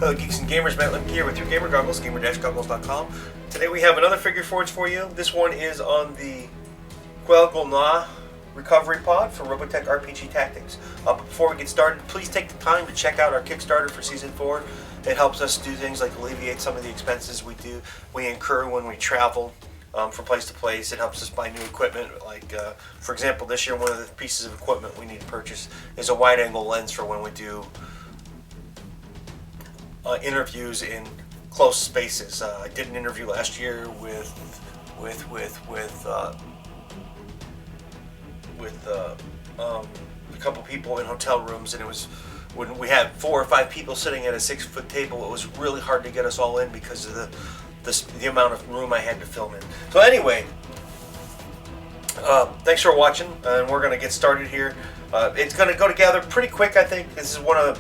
Hello Geeks and Gamers, Matt Lim here with your gamer goggles, gamer-goggles.com. Today we have another figure forge for you. This one is on the Quel-Gulnau Recovery Pod for Robotech RPG Tactics. But before we get started, please take the time to check out our Kickstarter for Season 4. It helps us do things like alleviate some of the expenses we incur when we travel from place to place. It helps us buy new equipment. Like, for example, this year one of the pieces of equipment we need to purchase is a wide-angle lens for when we do interviews in close spaces. I did an interview last year with a couple people in hotel rooms, and it was when we had 4 or 5 people sitting at a 6-foot table. It was really hard to get us all in because of the amount of room I had to film in. So anyway, thanks for watching, and we're going to get started here. It's going to go together pretty quick, I think. This is one of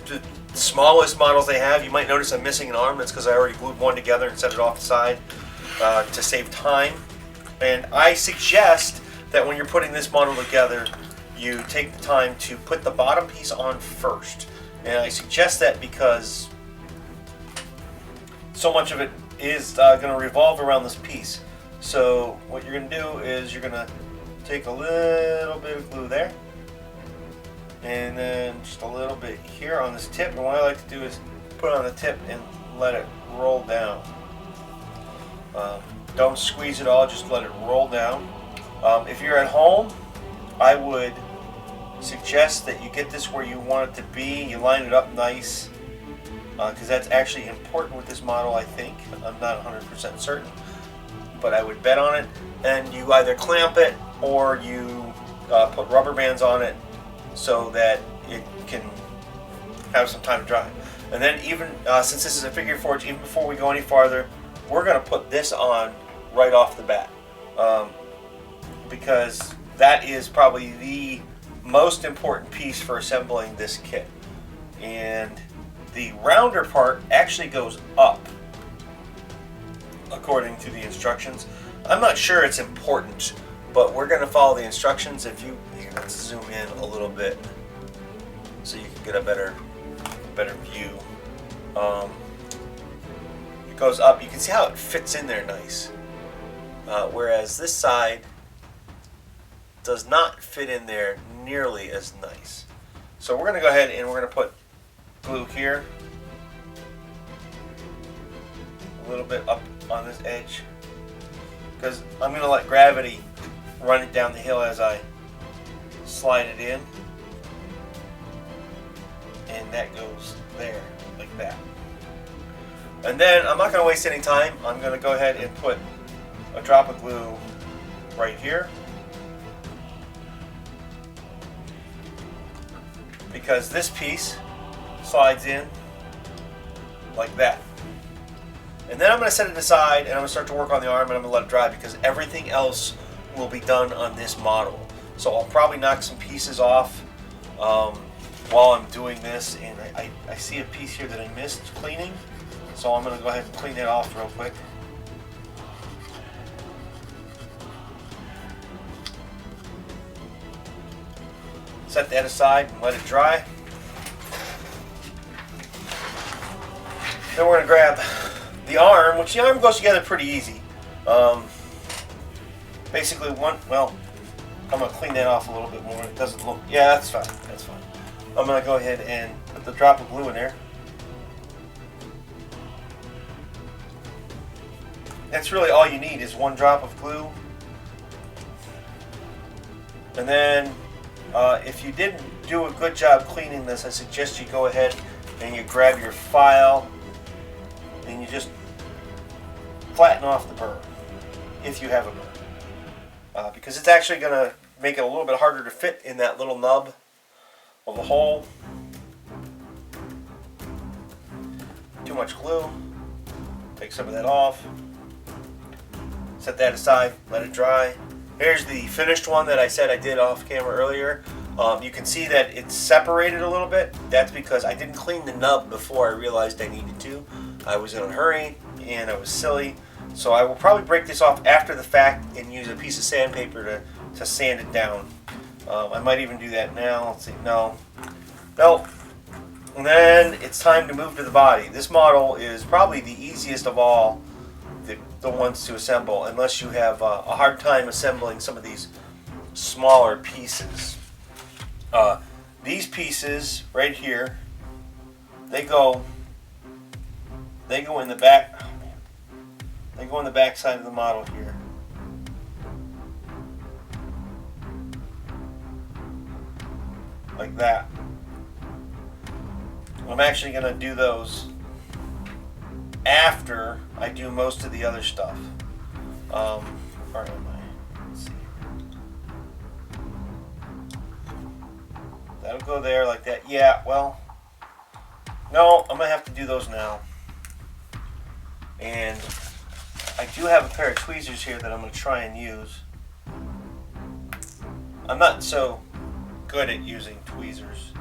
the smallest models they have. You might notice I'm missing an arm. That's because I already glued one together and set it off the side to save time. And I suggest that when you're putting this model together, you take the time to put the bottom piece on first. And I suggest that because so much of it is going to revolve around this piece. So what you're going to do is you're going to take a little bit of glue there, and then just a little bit here on this tip. And what I like to do is put it on the tip and let it roll down. Don't squeeze it all, just let it roll down. If you're at home, I would suggest that you get this where you want it to be. You line it up nice, because that's actually important with this model, I think. I'm not 100% certain, but I would bet on it. And you either clamp it or you put rubber bands on it so that it can have some time to dry. And then even since this is a figure forge, even before we go any farther, we're going to put this on right off the bat, because that is probably the most important piece for assembling this kit. And the rounder part actually goes up according to the instructions. I'm not sure it's important, but we're going to follow the instructions. Here, let's zoom in a little bit so you can get a better view. It goes up. You can see how it fits in there nice, whereas this side does not fit in there nearly as nice. So we're going to go ahead and we're going to put glue here, a little bit up on this edge, because I'm going to let gravity run it down the hill as I slide it in, and that goes there like that. And then I'm not going to waste any time. I'm going to go ahead and put a drop of glue right here, because this piece slides in like that. And then I'm going to set it aside, and I'm going to start to work on the arm, and I'm going to let it dry, because everything else will be done on this model. So I'll probably knock some pieces off while I'm doing this. And I see a piece here that I missed cleaning, so I'm going to go ahead and clean that off real quick. Set that aside and let it dry. Then we're going to grab the arm, which the arm goes together pretty easy. Basically, I'm going to clean that off a little bit more. It doesn't look, yeah, that's fine. That's fine. I'm going to go ahead and put the drop of glue in there. That's really all you need, is one drop of glue. And then if you didn't do a good job cleaning this, I suggest you go ahead and you grab your file and you just flatten off the burr, if you have a burr, because it's actually going to make it a little bit harder to fit in that little nub of the hole. Too much glue. Take some of that off. Set that aside, let it dry. Here's the finished one that I said I did off camera earlier. You can see that it's separated a little bit. That's because I didn't clean the nub before I realized I needed to. I was in a hurry and I was silly. So I will probably break this off after the fact and use a piece of sandpaper to sand it down. I might even do that now. Let's see. No. And then it's time to move to the body. This model is probably the easiest of all the ones to assemble, unless you have a hard time assembling some of these smaller pieces. These pieces right here, they go in the back. Oh man, they go in the back side of the model here. Like that. I'm actually going to do those after I do most of the other stuff. Where am I? Let's see. That'll go there like that. Yeah, well, no, I'm going to have to do those now. And I do have a pair of tweezers here that I'm going to try and use. I'm not so good at using tweezers.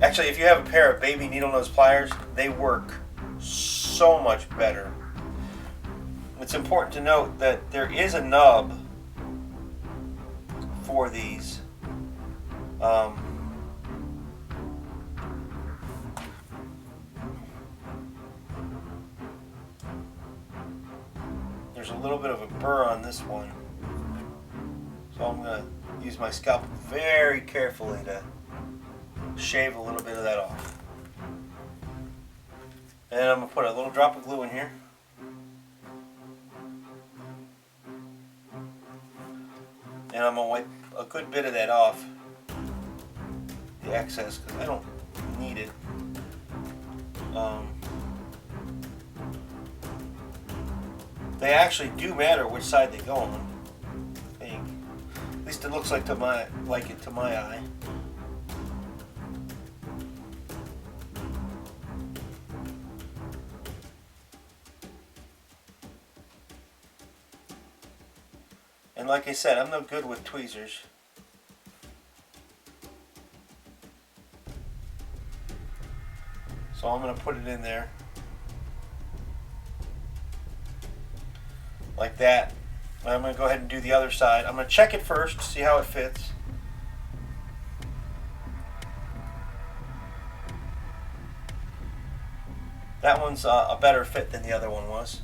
Actually, if you have a pair of baby needle nose pliers, they work so much better. It's important to note that there is a nub for these. There's a little bit of a burr on this one, so I'm going to use my scalpel very carefully to shave a little bit of that off. And I'm going to put a little drop of glue in here. And I'm going to wipe a good bit of that off, the excess, because I don't need it. They actually do matter which side they go on, I think. At least it looks like to my eye. And like I said, I'm no good with tweezers. So I'm going to put it in there. Like that. I'm going to go ahead and do the other side. I'm going to check it first to see how it fits. That one's a better fit than the other one was.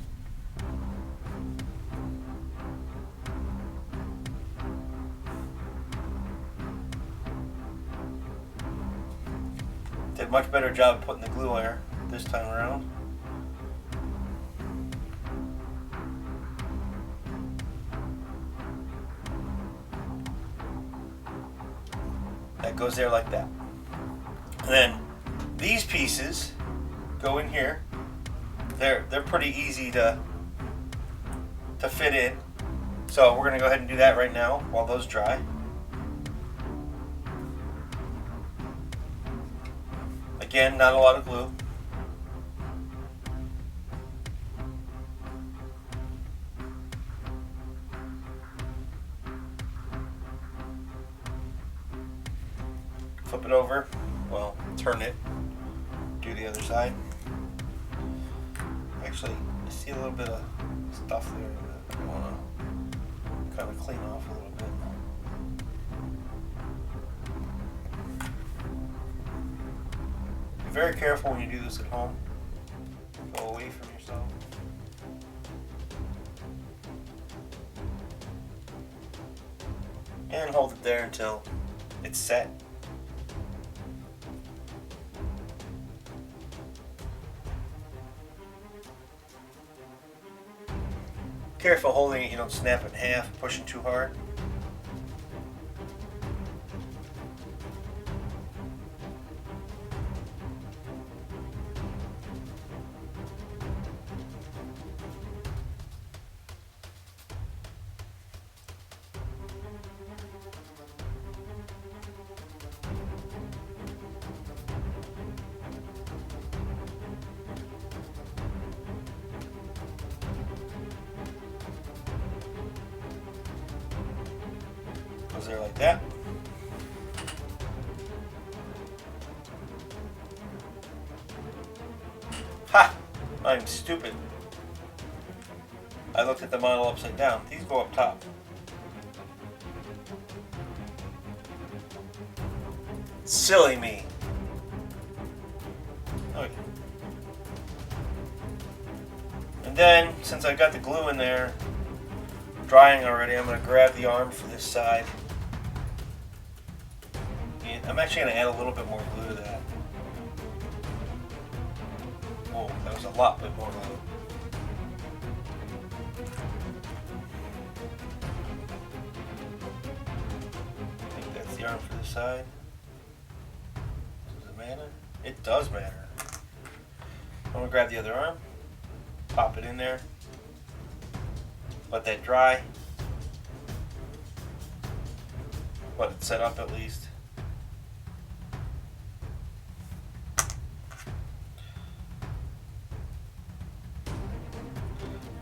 Did a much better job of putting the glue there this time around. That goes there like that. And then these pieces go in here. They're pretty easy to fit in. So we're going to go ahead and do that right now while those dry. Again, not a lot of glue. Flip it over. Well, turn it. Do the other side. Actually, I see a little bit of stuff there that I want to kind of clean off a little bit. Be very careful when you do this at home. Go away from yourself. And hold it there until it's set. Careful holding it, you don't snap it in half, pushing too hard. Goes there like that. Ha! I'm stupid. I looked at the model upside down. These go up top. Silly me. Okay. And then, since I got the glue in there, drying already, I'm going to grab the arm for this side. And I'm actually going to add a little bit more glue to that. Whoa, that was a lot bit more glue. I think that's the arm for this side. Does it matter? It does matter. I'm going to grab the other arm, pop it in there, let that dry, let it set up at least.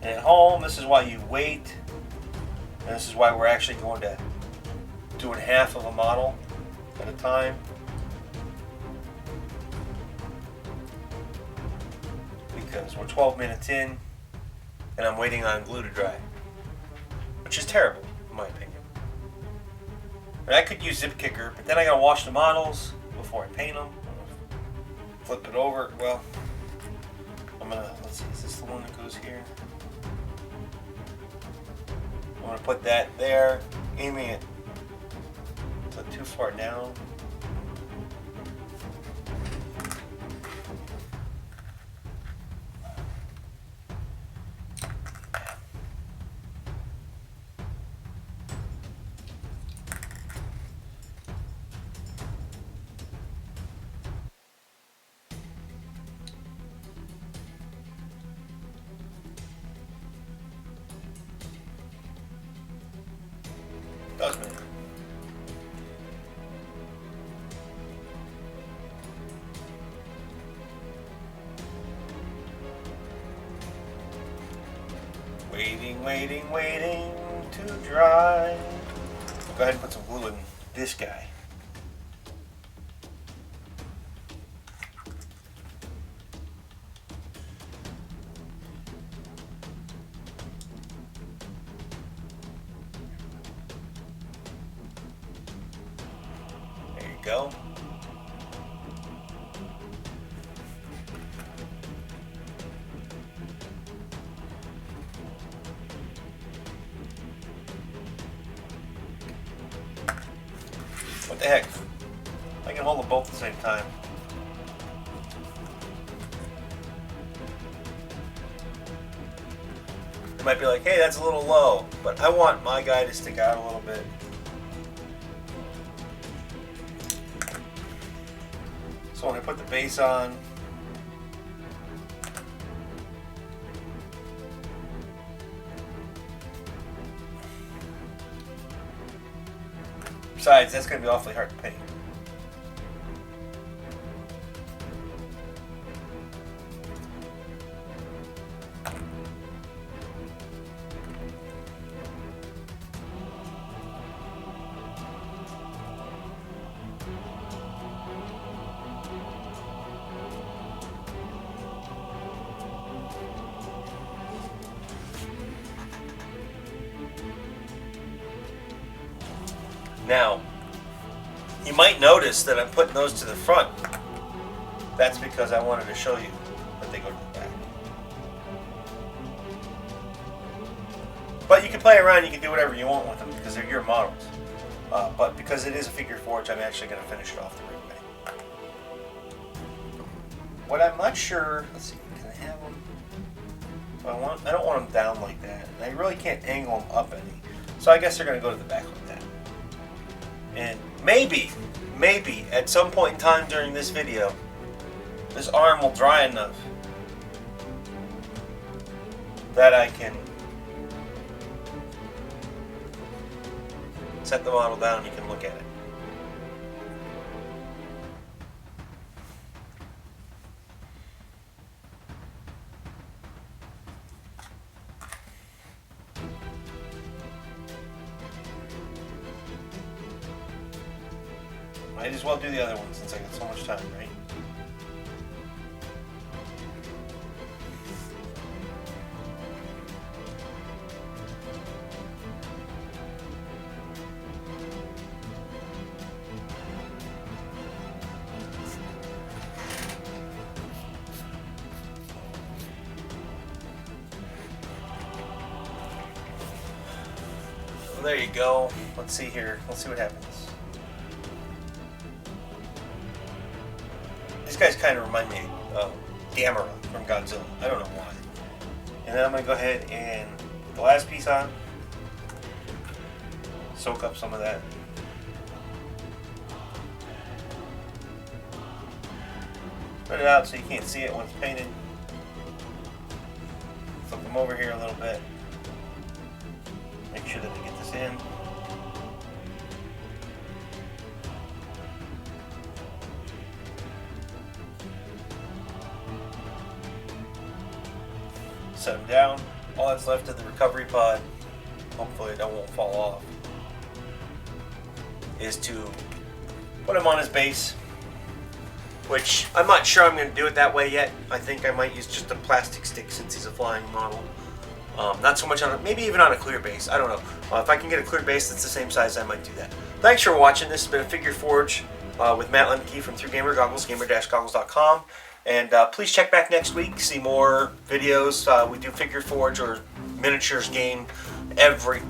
And at home, this is why you wait, and this is why we're actually going to doing half of a model at a time. Because we're 12 minutes in and I'm waiting on glue to dry, which is terrible in my opinion. And I could use Zip Kicker, but then I gotta wash the models before I paint them. Flip it over. Well, let's see, is this the one that goes here? I'm gonna put that there, aiming it too far down. Does matter. Waiting to dry. Go ahead and put some glue in this guy. There you go. What the heck? I can hold them both at the same time. You might be like, hey, that's a little low, but I want my guy to stick out a little bit. So when I put the base on, besides, that's going to be awfully hard to paint. Now, you might notice that I'm putting those to the front. That's because I wanted to show you that they go to the back. But you can play around, you can do whatever you want with them because they're your models. But because it is a figure forge, I'm actually going to finish it off the right way. What I'm not sure, let's see, can I have them? I don't want them down like that. And I really can't angle them up any. So I guess they're going to go to the back like that. And maybe at some point in time during this video, this arm will dry enough that I can set the model down and you can look at it. Might as well do the other one since I got so much time, right? So there you go. Let's see here. Let's see what happens. These guys kind of remind me of Gamera from Godzilla. I don't know why. And then I'm going to go ahead and put the last piece on. Soak up some of that. Put it out so you can't see it when it's painted. Flip them over here a little bit. Make sure that I get this in. Set them down. All that's left of the recovery pod, hopefully that won't fall off, is to put him on his base, which I'm not sure I'm going to do it that way yet. I think I might use just a plastic stick since he's a flying model. Not so much on maybe even on a clear base. I don't know. If I can get a clear base that's the same size, I might do that. Thanks for watching. This has been a Figure Forge with Matt Lemke from Through Gamer Goggles, gamer-goggles.com. And please check back next week, see more videos. We do Figure Forge or miniatures game every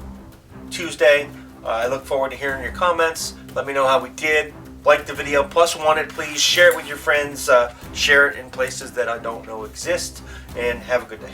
Tuesday. I look forward to hearing your comments. Let me know how we did. Like the video, plus wanted, please share it with your friends. Share it in places that I don't know exist. And have a good day.